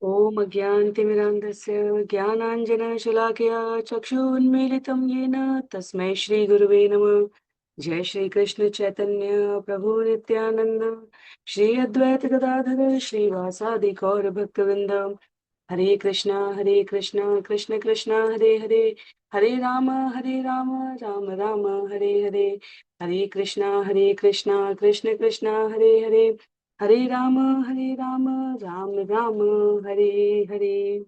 ॐ अज्ञानतिमिरान्धस्य ज्ञानाञ्जनशलाकया चक्षुन्मीलितं येन तस्मै श्रीगुरुवे नमः। जय श्रीकृष्ण चैतन्य प्रभु नित्यानन्द श्री अद्वैत गदाधर श्रीवासादि गौर भक्तवृंद। हरे कृष्णा कृष्ण कृष्ण हरे हरे, हरे राम राम राम हरे हरे। हरे कृष्णा कृष्ण कृष्ण हरे हरे, हरे राम राम राम हरे हरे।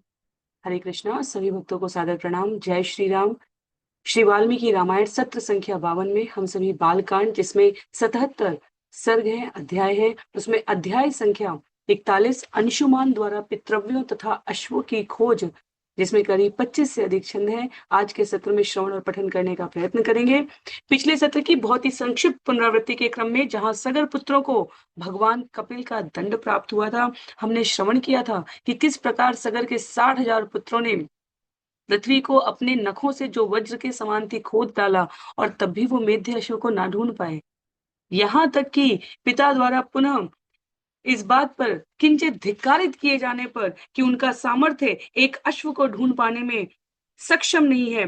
हरे कृष्णा सभी भक्तों को सादर प्रणाम। जय श्री राम। श्री वाल्मीकि रामायण सत्र संख्या 52 में हम सभी बालकांड, जिसमें 77 सर्ग हैं, अध्याय है, उसमें अध्याय संख्या 41 अंशुमान द्वारा पितृव्यों तथा अश्वों की खोज, जिसमें करीब 25 से अधिक छंद हैं, आज के सत्र में श्रवण और पठन करने का प्रयत्न करेंगे। पिछले सत्र की बहुत ही संक्षिप्त पुनरावृत्ति के क्रम में जहां सगर पुत्रों को भगवान कपिल का दंड प्राप्त हुआ था, हमने श्रवण किया था कि किस प्रकार सगर के 60,000 पुत्रों ने पृथ्वी को अपने नखों से जो वज्र के समान थी खोद डाला, और तब भी वो मेध्य अश्व को ना ढूंढ पाए। यहाँ तक कि पिता द्वारा पुनः इस बात पर किंचित धिक्कारित किए जाने पर कि उनका सामर्थ्य एक अश्व को ढूंढ पाने में सक्षम नहीं है,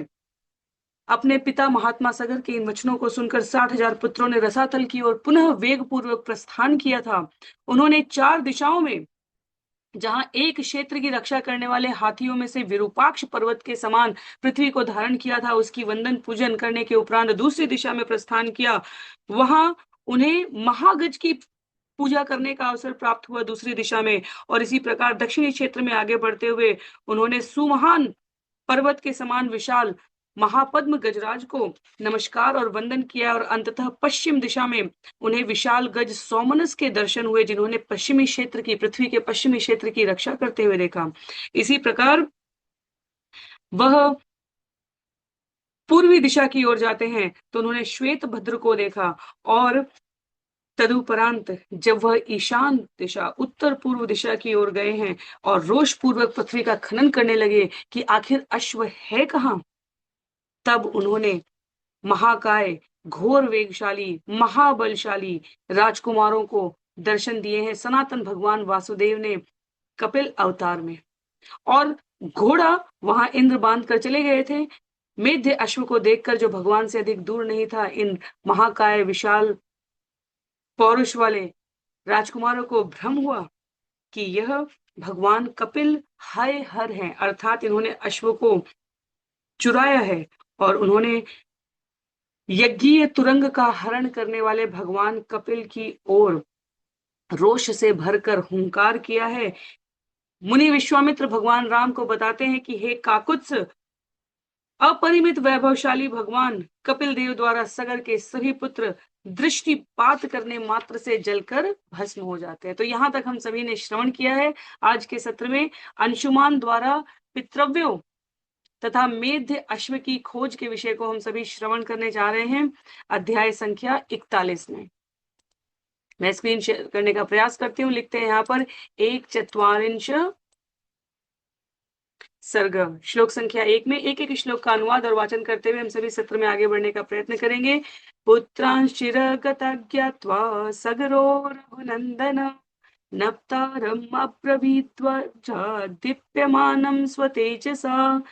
अपने पिता महात्मा सगर के इन वचनों को सुनकर 60,000 पुत्रों ने रसातल की ओर पुनः वेग पूर्वक प्रस्थान किया था। उन्होंने 4 दिशाओं में, जहां एक क्षेत्र की रक्षा करने वाले हाथियों में से विरूपाक्ष पर्वत के समान पृथ्वी को धारण किया था, उसकी वंदन पूजन करने के उपरांत दूसरी दिशा में प्रस्थान किया। वहां उन्हें महागज की पूजा करने का अवसर प्राप्त हुआ दूसरी दिशा में, और इसी प्रकार दक्षिणी क्षेत्र में आगे बढ़ते हुए उन्होंने सुमहान पर्वत के समान विशाल महापद्म गजराज को नमस्कार और वंदन किया, और अंततः पश्चिम दिशा में उन्हें विशाल गज सोमनस के दर्शन हुए, जिन्होंने पश्चिमी क्षेत्र की, पृथ्वी के पश्चिमी क्षेत्र की रक्षा करते हुए देखा। इसी प्रकार वह पूर्वी दिशा की ओर जाते हैं तो उन्होंने श्वेत भद्र को देखा, और तदुपरांत जब वह ईशान दिशा, उत्तर पूर्व दिशा की ओर गए हैं और रोष पूर्वक पृथ्वी का खनन करने लगे कि आखिर अश्व है कहाँ, तब उन्होंने महाकाय, घोर वेगशाली, महाबलशाली राजकुमारों को दर्शन दिए हैं सनातन भगवान वासुदेव ने कपिल अवतार में। और घोड़ा वहां इंद्र बांध कर चले गए थे। मेध्य अश्व को देखकर, जो भगवान से अधिक दूर नहीं था, इन महाकाय विशाल पौरुष वाले राजकुमारों को भ्रम हुआ कि यह भगवान कपिल हाय हर हैं, अर्थात इन्होंने अश्व को चुराया है, और उन्होंने यज्ञीय तुरंग का हरण करने वाले भगवान कपिल की ओर रोष से भरकर हुंकार किया है। मुनि विश्वामित्र भगवान राम को बताते हैं कि हे काकुत्स, अपरिमित वैभवशाली भगवान कपिल देव द्वारा सगर के सभी पुत्र दृष्टिपात करने मात्र से जलकर भस्म हो जाते हैं। तो यहां तक हम सभी ने श्रवण किया है। आज के सत्र में अंशुमान द्वारा पितृव्यों तथा मेध्य अश्व की खोज के विषय को हम सभी श्रवण करने जा रहे हैं, अध्याय संख्या 41 में। मैं स्क्रीन शेयर करने का प्रयास करती हूँ। लिखते हैं यहाँ पर 1/4 सर्ग। श्लोक संख्या 1 में एक एक श्लोक का अनुवाद और वाचन करते हुए हम सभी सत्र में आगे बढ़ने का प्रयत्न करेंगे। पुत्रांश्चिरगता ज्ञात्वा सगरो रघुनंदन नप्तारम अब्रवीद्वजा दीप्यमानम स्वतेजसा।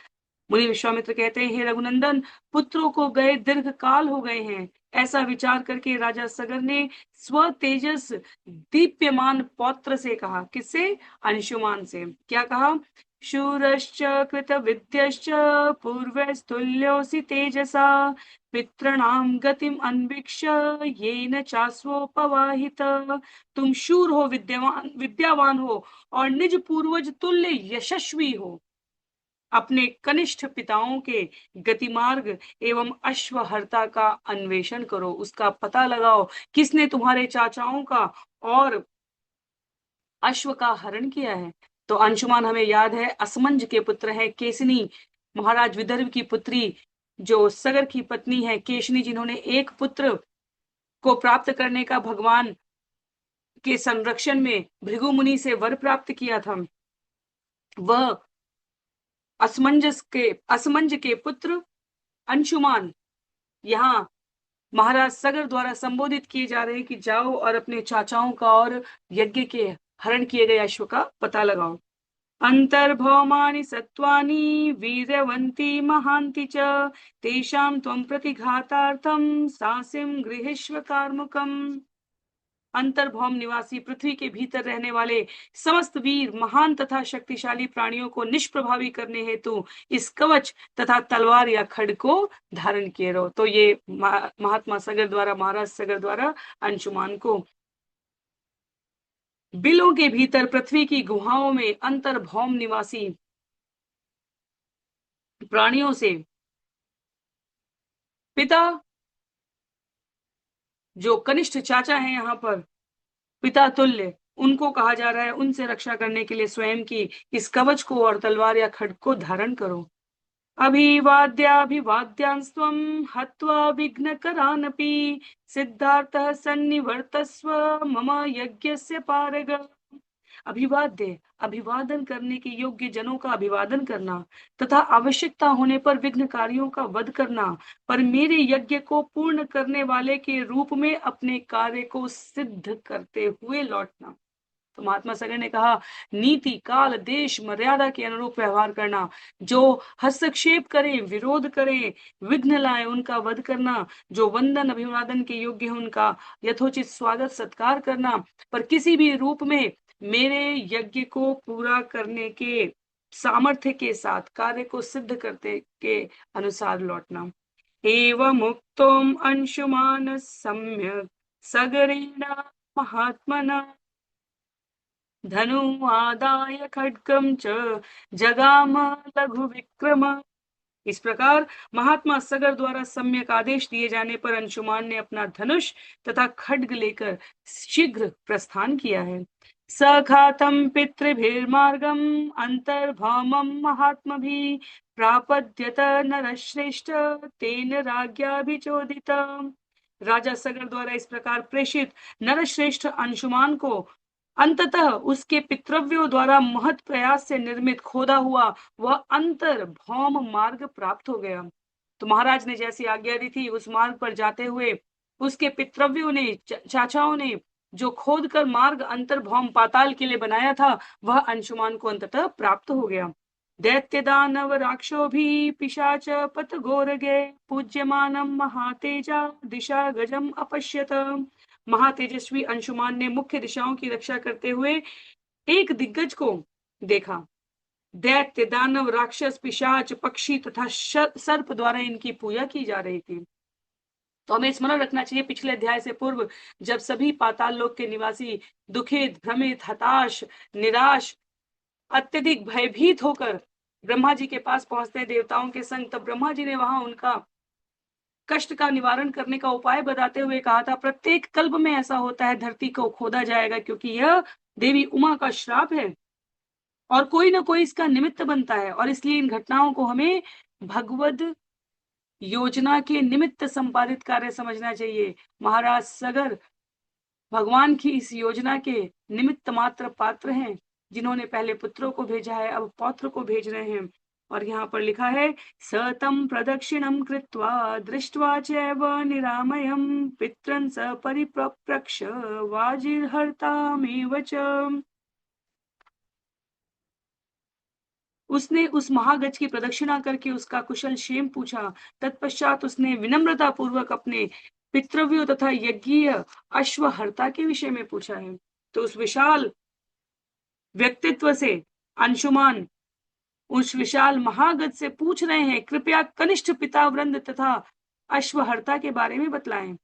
मुनि विश्वामित्र कहते हैं, हे रघुनंदन, पुत्रों को गए दीर्घ काल हो गए हैं। ऐसा विचार करके राजा सगर ने स्व तेजस दीप्यमान पौत्र से कहा। किससे? अंशुमान से। क्या कहा? शूरश्च कृत विद्यश्च पूर्वस्तुल्योऽसि तेजसा पितॄणां गतिम अन्वीक्ष्य येन चास्वोपवाहित। तुम शूर हो, विद्यावान हो, और निज पूर्वज तुल्य यशस्वी हो। अपने कनिष्ठ पिताओं के गतिमार्ग एवं अश्वहर्ता का अन्वेषण करो, उसका पता लगाओ, किसने तुम्हारे चाचाओं का और अश्व का हरण किया है। तो अंशुमान हमें याद है असमंज के पुत्र हैं, केसनी महाराज विदर्भ की पुत्री जो सगर की पत्नी है केशनी, जिन्होंने एक पुत्र को प्राप्त करने का भगवान के संरक्षण में भृगु मुनि से वर प्राप्त किया था। वह असमंज के पुत्र अंशुमान यहाँ महाराज सगर द्वारा संबोधित किए जा रहे हैं कि जाओ और अपने चाचाओं का और यज्ञ के हरण किए गए अश्व का पता लगाओ। अंतर्भौमानि सत्त्वानि वीर्यवन्ति महान्ति च तेषां त्वं प्रतिघातार्थं सासिं गृहीष्व कार्मुकम्। अंतर्भौम निवासी पृथ्वी के भीतर रहने वाले समस्त वीर महान तथा शक्तिशाली प्राणियों को निष्प्रभावी करने हेतु इस कवच तथा तलवार या खड्ग को धारण किए रहो। तो ये महात्मा सगर द्वारा, महाराज सगर द्वारा अंशुमान को बिलों के भीतर पृथ्वी की गुहाओं में अंतर्भौम निवासी प्राणियों से पिता, जो कनिष्ठ चाचा हैं यहाँ पर, पिता तुल्य उनको कहा जा रहा है, उनसे रक्षा करने के लिए स्वयं की इस कवच को और तलवार या खड्ग को धारण करो। अभिवाद्याभिवाद्यांस्त्वं हत्वा विघ्नकरानपि सिद्धार्थः सन्निवर्तस्व मम यज्ञस्य पारग। अभिवाद्य, अभिवादन करने के योग्य जनों का अभिवादन करना तथा आवश्यकता होने पर विघ्नकारियों का वध करना, पर मेरे यज्ञ को पूर्ण करने वाले के रूप में अपने कार्य को सिद्ध करते हुए लौटना। तो महात्मा सगर ने कहा, नीति, काल, देश, मर्यादा के अनुरूप व्यवहार करना, जो हस्तक्षेप करें, विरोध करें, विघ्न लाए, उनका वध करना, जो वंदन अभिवादन के योग्य है उनका यथोचित स्वागत सत्कार करना, पर किसी भी रूप में मेरे यज्ञ को पूरा करने के सामर्थ्य के साथ कार्य को सिद्ध करते के अनुसार लौटना। एवं मुक्तोम अंशुमान सम्यक सगरेण महात्मना धनु आदाय खड्गम च जगाम लघु विक्रम। इस प्रकार महात्मा सगर द्वारा सम्यक आदेश दिए जाने पर अंशुमान ने अपना धनुष तथा खड्ग लेकर शीघ्र प्रस्थान किया है। सखातम पितृभिर्मार्गम अंतर्भौमम महात्मभिः प्रापद्यत नरश्रेष्ठ तेन राज्ञाभिचोदित। राजा सगर द्वारा इस प्रकार प्रेषित नरश्रेष्ठ अंशुमान को अंततः उसके पितृव्यों द्वारा महत प्रयास से निर्मित खोदा हुआ वह अंतर भौम मार्ग प्राप्त हो गया। तो महाराज ने जैसी आज्ञा दी थी उस मार्ग पर जाते हुए उसके पितृव्यों ने, चाचाओं ने जो खोद कर मार्ग अंतर्भौम पाताल के लिए बनाया था, वह अंशुमान को अंततः प्राप्त हो गया। दैत्य दानव राक्षो भी पिशाच पत गोरगे पूज्यमानम महातेजा दिशा गजम अपश्यत। महातेजस्वी अंशुमान ने मुख्य दिशाओं की रक्षा करते हुए एक दिग्गज को देखा। दैत्य, दानव, राक्षस, पिशाच, पक्षी तथा सर्प द्वारा इनकी पूजा की जा रही थी। तो हमें स्मरण रखना चाहिए, पिछले अध्याय से पूर्व जब सभी पाताल लोक के निवासी दुखित, भ्रमित, हताश, निराश, अत्यधिक भयभीत होकर ब्रह्मा जी के पास पहुंचते हैं देवताओं के संग, तब ब्रह्मा जी ने वहां उनका कष्ट का निवारण करने का उपाय बताते हुए कहा था, प्रत्येक कल्प में ऐसा होता है, धरती को खोदा जाएगा क्योंकि यह देवी उमा का श्राप है और कोई ना कोई इसका निमित्त बनता है, और इसलिए इन घटनाओं को हमें भगवद योजना के निमित्त संपादित कार्य समझना चाहिए। महाराज सगर भगवान की इस योजना के निमित्त मात्र पात्र हैं, जिन्होंने पहले पुत्रों को भेजा है, अब पौत्र को भेज रहे हैं। और यहाँ पर लिखा है, सतम प्रदक्षिणम कृत्वा दृष्ट्वा चैव निरामयम पितरन् स परिप्रप्रक्ष वाजिर्हर्तामेव च। उसने उस महागज की प्रदक्षिणा करके उसका कुशल क्षेम पूछा। तत्पश्चात उसने विनम्रता पूर्वक अपने पितृव्यों तथा यज्ञीय अश्वहर्ता के विषय में पूछा है। तो उस विशाल व्यक्तित्व से अंशुमान उस विशाल महागज से पूछ रहे हैं, कृपया कनिष्ठ पिता वृंद तथा अश्वहर्ता के बारे में बतलाएं।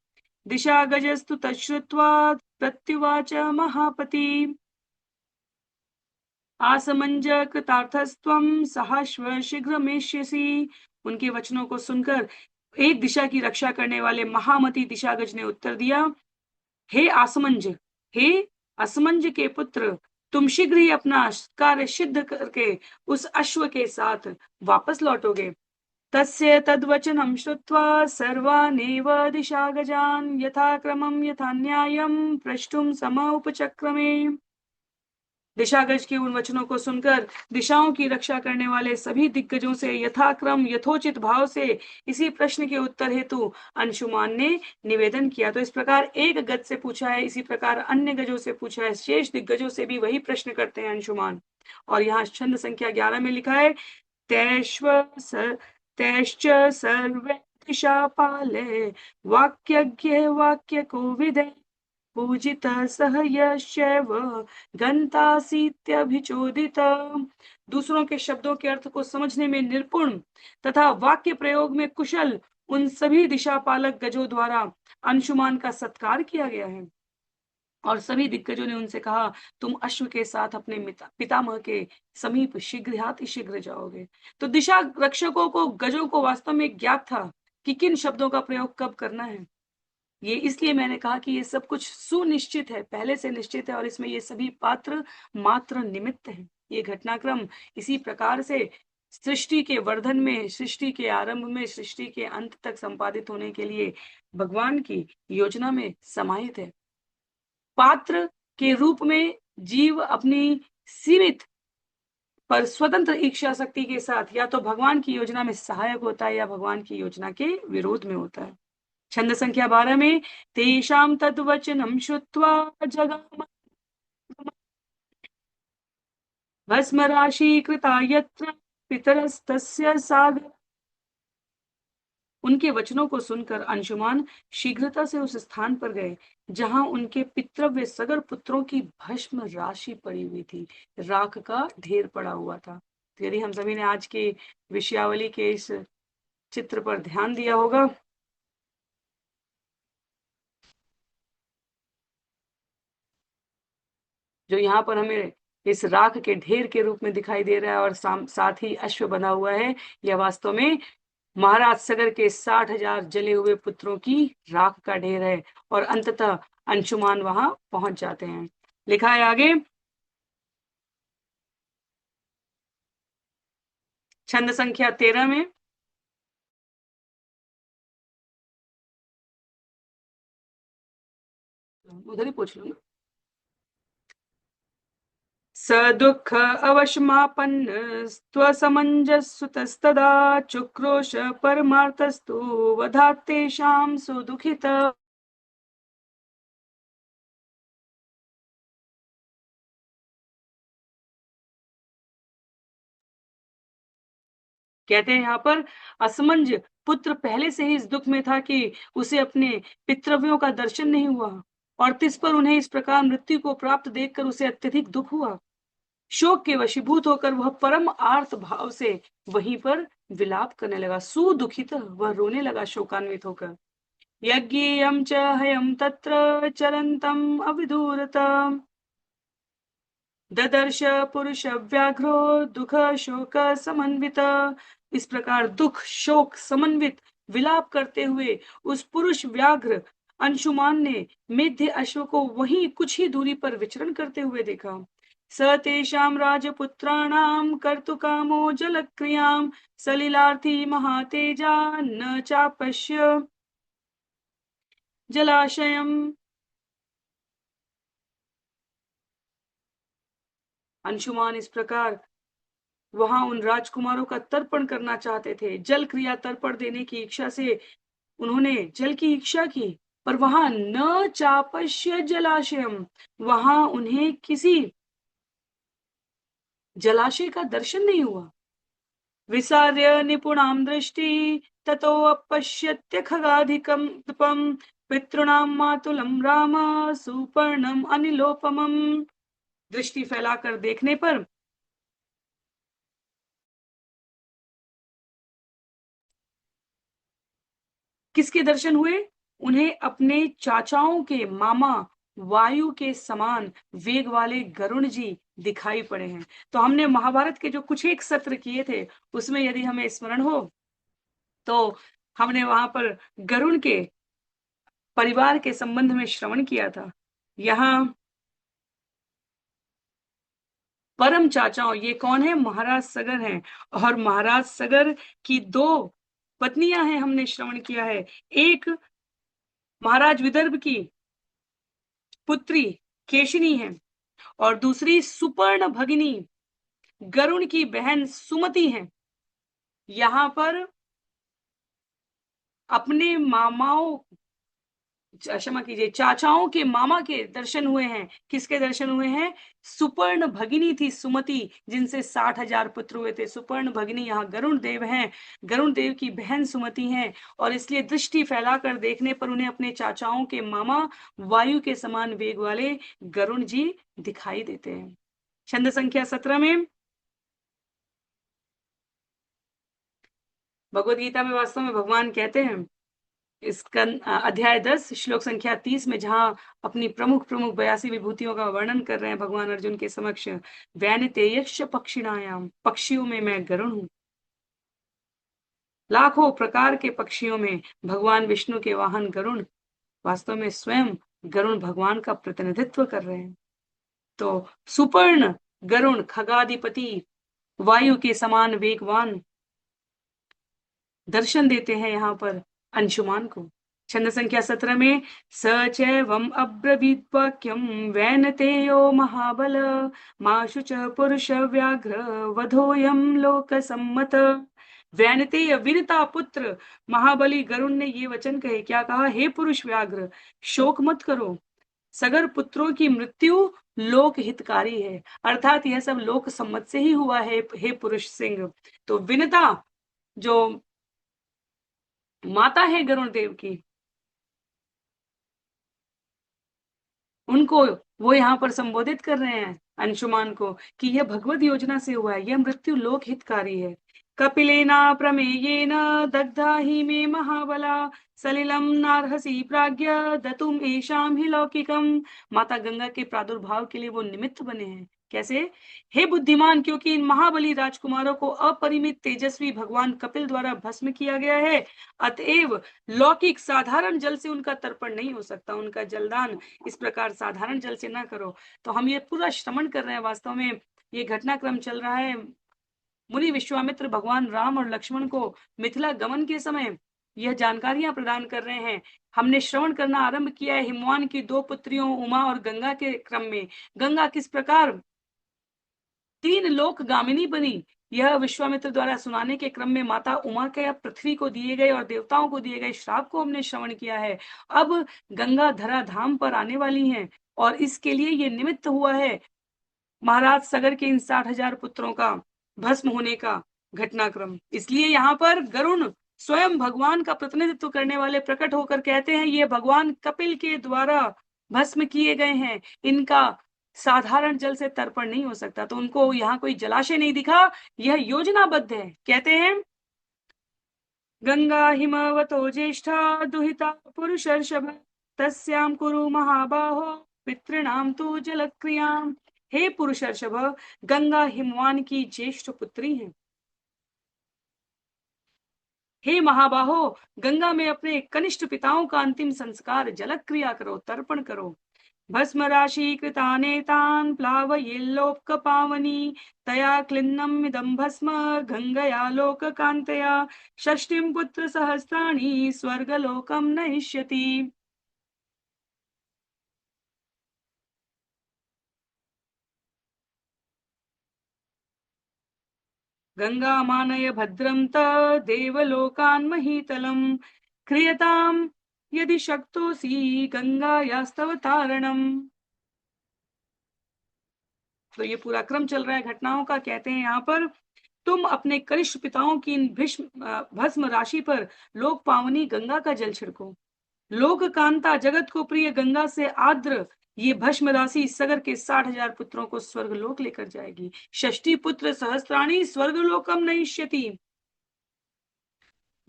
दिशा गजस्तु तच्छ्रुत्वा प्रत्युवाच महापति आसमंज कृतार्थस्त्वं सहाश्व शीघ्रमेष्यसि। उनके वचनों को सुनकर एक दिशा की रक्षा करने वाले महामती दिशागज ने उत्तर दिया, हे आसमंज, हे असमंज के पुत्र, तुम शीघ्र ही अपना कार्य सिद्ध करके उस अश्व के साथ वापस लौटोगे। तस्य तद्वचनं श्रुत्वा सर्वानेव दिशागजान् यथाक्रमं यथा न्यायं प्रष्टुं समोपचक्रमे। दिशागज के उन वचनों को सुनकर दिशाओं की रक्षा करने वाले सभी दिग्गजों से यथाक्रम यथोचित भाव से इसी प्रश्न के उत्तर हेतु अंशुमान ने निवेदन किया। तो इस प्रकार एक गज से पूछा है, इसी प्रकार अन्य गजों से पूछा है, शेष दिग्गजों से भी वही प्रश्न करते हैं अंशुमान। और यहाँ छंद संख्या 11 में लिखा है तैश्च सर्वे दिशापाले वाक्यज्ञे वाक्य कोविदे पूजितः सह यश्चैव गन्तासीत्यभिचोदित। दूसरों के शब्दों के अर्थ को समझने में निपुण तथा वाक्य प्रयोग में कुशल उन सभी दिशापालक गजों द्वारा अंशुमान का सत्कार किया गया है। और सभी दिग्गजों ने उनसे कहा, तुम अश्व के साथ अपने पितामह के समीप शीघ्र जाओगे। तो दिशा रक्षकों को, गजों को वास्तव में ज्ञात था कि किन शब्दों का प्रयोग कब करना है। ये इसलिए मैंने कहा कि ये सब कुछ सुनिश्चित है, पहले से निश्चित है, और इसमें ये सभी पात्र मात्र निमित्त हैं। ये घटनाक्रम इसी प्रकार से सृष्टि के वर्धन में, सृष्टि के आरंभ में, सृष्टि के अंत तक संपादित होने के लिए भगवान की योजना में समाहित है। पात्र के रूप में जीव अपनी सीमित पर स्वतंत्र इच्छा शक्ति के साथ या तो भगवान की योजना में सहायक होता है या भगवान की योजना के विरोध में होता है। छंद संख्या 12 में तेषां तद्वचनं श्रुत्वा जगाम भस्म राशि कृता यत्र पितरस्तस्य सागर। उनके वचनों को सुनकर अंशुमान शीघ्रता से उस स्थान पर गए जहां उनके पितृव्य सगर पुत्रों की भस्म राशि पड़ी हुई थी, राख का ढेर पड़ा हुआ था। तो यदि हम सभी ने आज की विषयावली के इस चित्र पर ध्यान दिया होगा, जो यहाँ पर हमें इस राख के ढेर के रूप में दिखाई दे रहा है और साथ ही अश्व बना हुआ है, यह वास्तव में महाराज सगर के 60,000 जले हुए पुत्रों की राख का ढेर है। और अंततः अंशुमान वहां पहुंच जाते हैं। लिखा है आगे छंद संख्या 13 में, उधर ही पूछ लो। स दुःख अवशमापन्नस्त्वसमञ्जसुतस्तदा चुक्रोश परमार्थस्तु वधात्तेषां सुदुःखित। कहते हैं यहाँ पर असमंज पुत्र पहले से ही इस दुख में था कि उसे अपने पितृव्यों का दर्शन नहीं हुआ, और तिस पर उन्हें इस प्रकार मृत्यु को प्राप्त देखकर उसे अत्यधिक दुख हुआ। शोक के वशीभूत होकर वह परम आर्त भाव से वहीं पर विलाप करने लगा। सुदुखित, वह रोने लगा शोकान्वित होकर। यज्ञेयं च हयं तत्र चरन्तम् अविदूरतम् ददर्श पुरुष व्याघ्रो दुख शोक समन्वित। इस प्रकार दुख शोक समन्वित विलाप करते हुए उस पुरुष व्याघ्र अंशुमान ने मेध्य अश्व को वहीं कुछ ही दूरी पर विचरण करते हुए देखा। स तेषां राजपुत्राणां कर्तुकामो जलक्रियां सलिलार्थी महातेजा न चापश्य जलाशयम्। अंशुमान इस प्रकार वहां उन राजकुमारों का तर्पण करना चाहते थे। जल क्रिया तर्पण देने की इच्छा से उन्होंने जल की इच्छा की, पर वहां न चापश्य जलाशयम, वहां उन्हें किसी जलाशय का दर्शन नहीं हुआ। विसार्य निपुणाम दृष्टि ततो अपश्यत्य खगाधिकम पितॄणां मातुलम राम सुपर्णम अनिलोपमम। दृष्टि फैलाकर देखने पर किसके दर्शन हुए? उन्हें अपने चाचाओं के मामा वायु के समान वेग वाले गरुण जी दिखाई पड़े हैं। तो हमने महाभारत के जो कुछ एक सत्र किए थे उसमें यदि हमें स्मरण हो तो हमने वहां पर गरुण के परिवार के संबंध में श्रवण किया था। यहाँ परम चाचाओं, ये कौन है? महाराज सगर हैं। और महाराज सगर की दो पत्नियां हैं, हमने श्रवण किया है। एक महाराज विदर्भ की पुत्री केशिनी है और दूसरी सुपर्ण भगिनी गरुण की बहन सुमति है। यहाँ पर अपने मामाओं क्षमा कीजिए, चाचाओं के मामा के दर्शन हुए हैं। किसके दर्शन हुए हैं? सुपर्ण भगिनी थी सुमति, जिनसे 60,000 पुत्र हुए थे। सुपर्ण भगिनी यहाँ गरुण देव हैं, गरुण देव की बहन सुमति हैं, और इसलिए दृष्टि फैलाकर देखने पर उन्हें अपने चाचाओं के मामा वायु के समान वेग वाले गरुण जी दिखाई देते हैं। छंद संख्या 17 में भगवत गीता में वास्तव में भगवान कहते हैं, इसका अध्याय 10 श्लोक संख्या 30 में, जहां अपनी प्रमुख प्रमुख 82 विभूतियों का वर्णन कर रहे हैं भगवान अर्जुन के समक्ष। वैनतेयश्च पक्षिणायाम, पक्षियों में मैं गरुण हूं। लाखों प्रकार के पक्षियों में भगवान विष्णु के वाहन गरुण वास्तव में स्वयं गरुण भगवान का प्रतिनिधित्व कर रहे हैं। तो सुपर्ण गरुण खगाधिपति वायु के समान वेगवान दर्शन देते हैं यहाँ पर अंशुमान को। छंद संख्या 17 में स चैवम् अब्रवीत् वाक्यं वैनतेयो महाबल माशु च पुरुष व्याघ्र वधोयम लोक सम्मत। वैनतेय वीरता पुत्र महाबली गरुण ने ये वचन कहे। क्या कहा? हे पुरुष व्याघ्र, शोक मत करो, सगर पुत्रों की मृत्यु लोक हितकारी है। अर्थात यह सब लोक सम्मत से ही हुआ है हे पुरुष सिंह। तो विनता जो माता है गरुण देव की, उनको वो यहाँ पर संबोधित कर रहे हैं अंशुमान को कि यह भगवत योजना से हुआ है, यह मृत्यु लोक हितकारी है। कपिलेना प्रमेयेन दग्धा ही मे महाबला सलिलम नारहसी प्राज्ञ दतुम एषाम ही लौकिकम। माता गंगा के प्रादुर्भाव के लिए वो निमित्त बने हैं। कैसे? हे बुद्धिमान, क्योंकि इन महाबली राजकुमारों को अपरिमित तेजस्वी भगवान कपिल द्वारा भस्म किया गया है, अतएव लौकिक साधारण जल से उनका तर्पण नहीं हो सकता, उनका जलदान इस प्रकार साधारण जल से ना करो। तो हम ये पूरा श्रवण कर रहे हैं, वास्तव में ये घटनाक्रम चल रहा है। मुनि विश्वामित्र भगवान राम और लक्ष्मण को मिथिला गमन के समय यह जानकारियां प्रदान कर रहे हैं। हमने श्रवण करना आरंभ किया है हिमवान की दो पुत्रियों उमा और गंगा के क्रम में। गंगा किस प्रकार 3 लोक गामिनी बनी, यह विश्वामित्र द्वारा सुनाने के क्रम में माता उमा के पृथ्वी को दिए गए और देवताओं को दिए गए श्राप को हमने श्रवण किया है। अब गंगा धरा धाम पर आने वाली हैं, और इसके लिए ये निमित्त हुआ है महाराज सगर के इन 60,000 पुत्रों का भस्म होने का घटनाक्रम। इसलिए यहाँ पर गरुण स्वयं भगवान का प्रतिनिधित्व करने वाले प्रकट होकर कहते हैं, ये भगवान कपिल के द्वारा भस्म किए गए हैं, इनका साधारण जल से तर्पण नहीं हो सकता। तो उनको यहाँ कोई जलाशय नहीं दिखा, यह योजनाबद्ध है। कहते हैं गंगा हिमवतो ज्येष्ठा दुहिता पुरुषर्षभ तस्याम कुरु महाबाहो पितृणाम तु जलक्रियाम। हे पुरुषर्षभ, गंगा हिमवान की ज्येष्ठ पुत्री है। हे महाबाहो, गंगा में अपने कनिष्ठ पिताओं का अंतिम संस्कार जलक क्रिया करो, तर्पण करो। भस्म राशि कृतानेतान् प्लावयेल्लोक पावनी तया क्लिन्नम इदं भस्म गंगया लोक कांतया षष्टिम पुत्र सहस्राणि स्वर्गलोकम नहिष्यति। गंगा मानय भद्रं त देवलोकान् महीतलम् क्रियताम् यदि शक्तोऽसि गंगायास्तव तारणम्। तो ये पूरा क्रम चल रहा है घटनाओं का। कहते हैं यहाँ पर तुम अपने कनिष्ठ पिताओं की इन भस्म राशि पर लोक पावनी गंगा का जल छिड़को। लोक कांता जगत को प्रिय गंगा से आर्द्र ये भस्म राशि सगर के 60,000 पुत्रों को स्वर्गलोक लेकर जाएगी। षष्ठी पुत्र सहस्त्राणी स्वर्गलोकम नहिष्यति।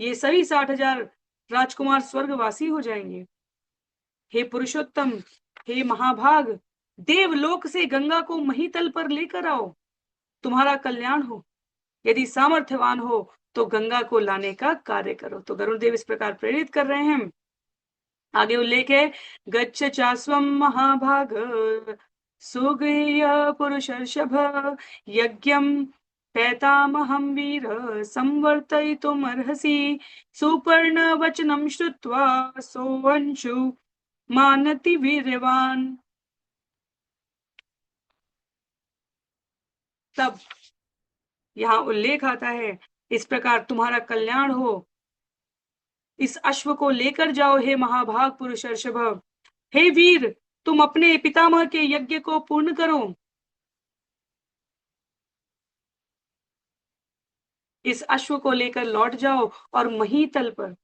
ये सभी 60,000 राजकुमार स्वर्गवासी हो जाएंगे। हे पुरुषोत्तम, हे महाभाग, देवलोक से गंगा को महीतल पर लेकर आओ, तुम्हारा कल्याण हो। यदि सामर्थ्यवान हो तो गंगा को लाने का कार्य करो। तो गरुड़ देव इस प्रकार प्रेरित कर रहे हैं। आगे उल्लेख है गच्छ चास्वम महाभाग सुगृह्य पुरुषर्षभ यज्ञम पैतामहं वीर संवर्तयितुमर्हसि सुपर्ण वचनम श्रुत्वा सोऽंशु मानति वीर्यवान। तब यहाँ उल्लेख आता है, इस प्रकार तुम्हारा कल्याण हो, इस अश्व को लेकर जाओ हे महाभाग पुरुष ऋषभ। हे वीर, तुम अपने पितामह के यज्ञ को पूर्ण करो। इस अश्व को लेकर लौट जाओ और महीतल पर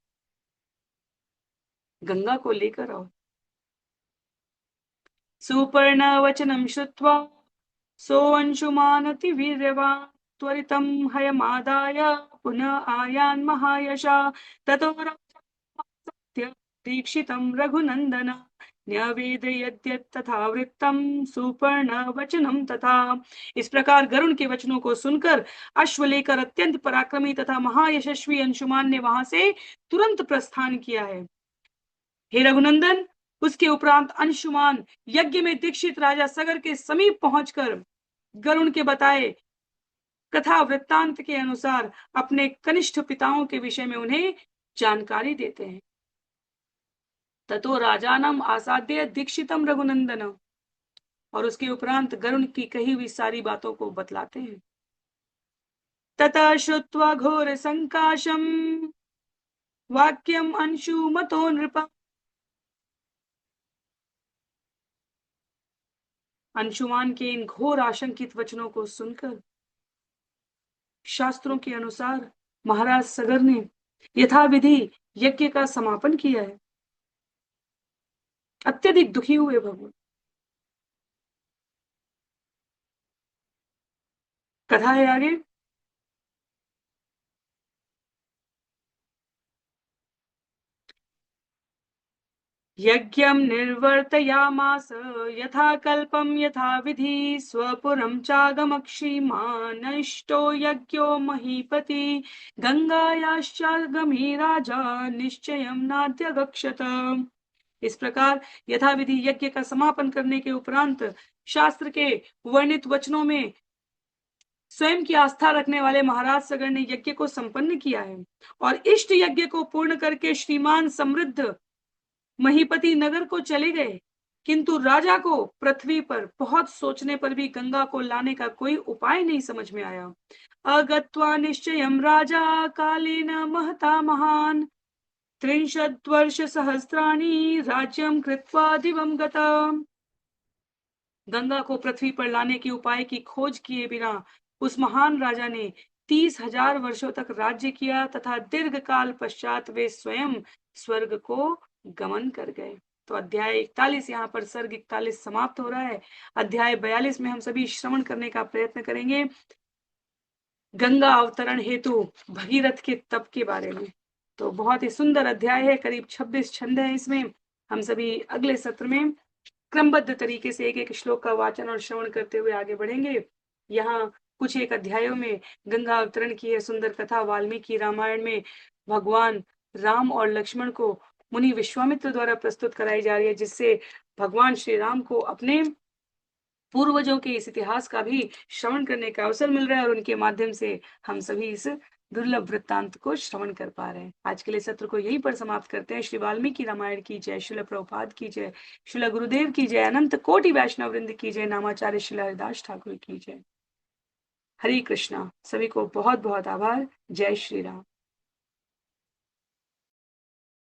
गंगा को लेकर आओ। सुपर्ण वचनम श्रुत्वा सोऽंशुमानति वीर्यवान् त्वरितं हयमादाय पुनः आयान् महायशा ततो राजा दीक्षितं रघुनन्दन न्यवेदयद्यत् तथा वृत्तं सुपर्ण वचनम तथा। इस प्रकार गरुण के वचनों को सुनकर अश्व लेकर अत्यंत पराक्रमी तथा महायशस्वी अंशुमान ने वहां से तुरंत प्रस्थान किया है। हे रघुनंदन, उसके उपरांत अंशुमान यज्ञ में दीक्षित राजा सगर के समीप पहुंचकर गरुण के बताए कथा वृत्तांत के अनुसार अपने कनिष्ठ पिताओं के विषय में उन्हें जानकारी देते हैं। ततो राजानम आसाद्य दीक्षितम रघुनंदन, और उसके उपरांत गरुण की कही हुई सारी बातों को बतलाते हैं। ततः श्रुत्वा घोर संकाशम वाक्यम अंशुमतो नृप। अंशुमान के इन घोर आशंकित वचनों को सुनकर शास्त्रों के अनुसार महाराज सगर ने यथाविधि यज्ञ का समापन किया है। अत्यधिक दुखी हुए भगवान। कथा है आगे। यज्ञं निर्वर्तयामास यथा कल्पं यथा विधि स्वपुरं चागमक्षीमानष्टो यज्ञो महीपति गंगायाश्चागमे राजा निश्चयं नाद्यगक्षत। इस प्रकार यथाविधि यज्ञ का समापन करने के उपरांत शास्त्र के वर्णित वचनों में स्वयं की आस्था रखने वाले महाराज सगर ने यज्ञ को संपन्न किया है और इष्ट यज्ञ को पूर्ण करके श्रीमान समृद्ध महीपति नगर को चले गए। किंतु राजा को पृथ्वी पर बहुत सोचने पर भी गंगा को लाने का कोई उपाय नहीं समझ में आया। अगत्वा निश्चयं राजा कालेन महता महान 30 वर्ष सहस्राणि राज्यं कृत्वा दिवं गता। गंगा को पृथ्वी पर लाने के उपाय की खोज किए बिना उस महान राजा ने 30,000 वर्षों तक राज्य किया तथा दीर्घ काल पश्चात वे स्वयं स्वर्ग को गमन कर गए। तो अध्याय 41 यहाँ पर सर्ग 41 समाप्त हो रहा है। अध्याय 42 में हम सभी श्रवण करने का प्रयत्न करेंगे गंगा अवतरण हेतु भगीरथ के तप के बारे में। तो बहुत ही सुंदर अध्याय है, करीब 26 छंद है इसमें। हम सभी अगले सत्र में क्रमबद्ध तरीके से एक एक श्लोक का वाचन और श्रवण करते हुए आगे बढ़ेंगे। यहाँ कुछ एक अध्यायों में गंगा अवतरण की है सुंदर कथा वाल्मीकि रामायण में भगवान राम और लक्ष्मण को मुनि विश्वामित्र द्वारा प्रस्तुत कराई जा रही है, जिससे भगवान श्री राम को अपने पूर्वजों के इस इतिहास का भी श्रवण करने का अवसर मिल रहा है और उनके माध्यम से हम सभी इस दुर्लभ वृत्तांत को श्रवण कर पा रहे हैं। आज के लिए सत्र को यहीं पर समाप्त करते हैं। श्री वाल्मीकि रामायण की जय, श्रील प्रभुपाद की जय, श्रील गुरुदेव की जय, अनंत कोटि वैष्णव वृंद की जय, नामाचार्य श्रील हरिदास ठाकुर की जय। हरे कृष्णा। सभी को बहुत बहुत आभार। जय श्री राम।